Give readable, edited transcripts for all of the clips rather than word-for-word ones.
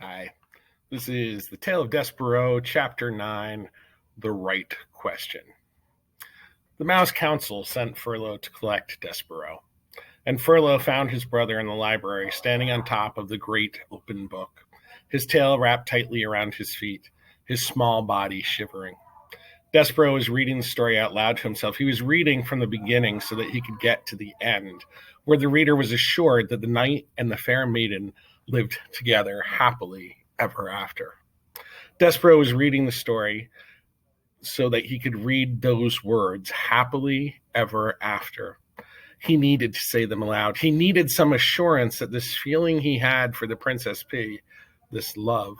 Hi, this is The Tale of Despereaux, Chapter 9, The Right Question. The Mouse Council sent Furlough to collect Despereaux, and Furlough found his brother in the library, standing on top of the great open book, his tail wrapped tightly around his feet, his small body shivering. Despereaux was reading the story out loud to himself. He was reading from the beginning so that he could get to the end, where the reader was assured that the knight and the fair maiden lived together happily ever after. Despereaux was reading the story so that he could read those words, happily ever after. He needed to say them aloud. He needed some assurance that this feeling he had for the Princess P, this love,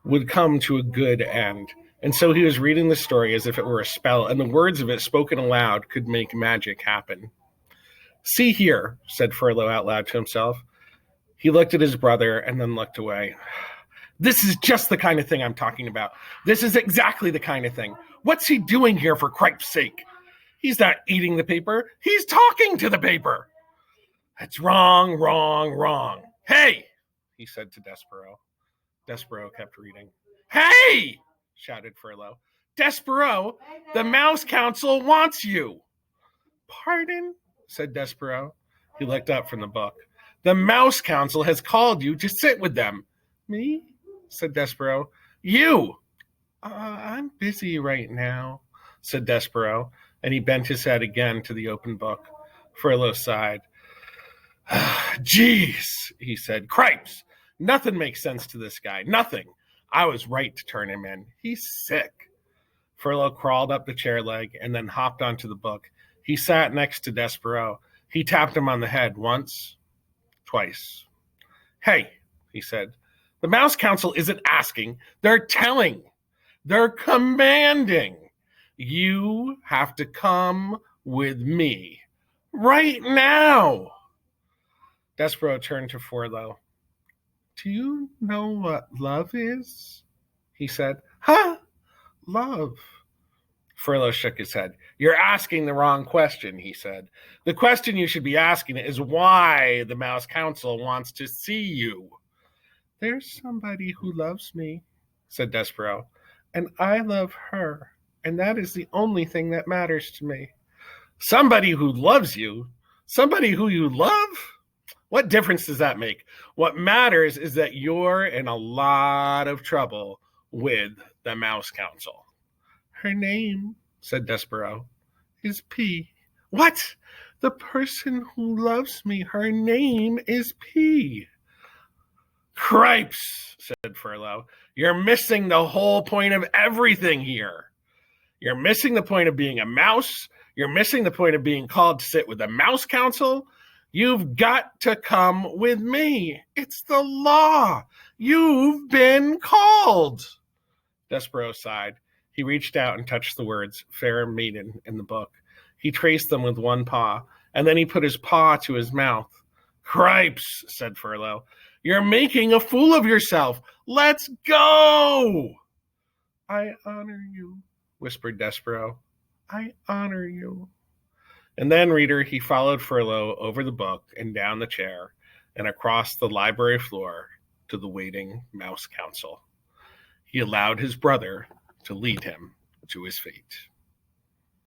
would come to a good end. And so he was reading the story as if it were a spell, and the words of it spoken aloud could make magic happen. "See here," said Furlough out loud to himself. He looked at his brother and then looked away. "This is just the kind of thing I'm talking about. This is exactly the kind of thing. What's he doing here, for Cripe's sake? He's not eating the paper. He's talking to the paper. That's wrong, wrong, wrong. Hey," he said to Despereaux. Despereaux kept reading. "Hey," shouted Furlough. "Despereaux, the Mouse Council wants you." "Pardon?" said Despereaux. He looked up from the book. "The Mouse Council has called you to sit with them." "Me?" said Despereaux. "You." I'm busy right now," said Despereaux, and he bent his head again to the open book. Furlough sighed. "Geez," he said. "Cripes! Nothing makes sense to this guy. Nothing. I was right to turn him in. He's sick." Furlough crawled up the chair leg and then hopped onto the book. He sat next to Despereaux. He tapped him on the head once, twice. "Hey," he said, "the Mouse Council isn't asking. They're telling. They're commanding. You have to come with me. Right now." Despereaux turned to Furlough. "Do you know what love is?" he said. "Huh? Love?" Furlough shook his head. "You're asking the wrong question," he said. "The question you should be asking is why the Mouse Council wants to see you." "There's somebody who loves me," said Despereaux, "and I love her, and that is the only thing that matters to me." "Somebody who loves you? Somebody who you love? What difference does that make? What matters is that you're in a lot of trouble with the Mouse Council." "Her name," said Despereaux, "is P." "What? The person who loves me, her name is P." "Cripes," said Furlough. "You're missing the whole point of everything here. You're missing the point of being a mouse. You're missing the point of being called to sit with the Mouse Council. You've got to come with me. It's the law. You've been called." Despereaux sighed. He reached out and touched the words, "fair maiden," in the book. He traced them with one paw, and then he put his paw to his mouth. "Cripes," said Furlough. "You're making a fool of yourself. Let's go." "I honor you," whispered Despereaux. "I honor you." And then, reader, he followed Furlough over the book and down the chair and across the library floor to the waiting Mouse Council. He allowed his brother to lead him to his fate.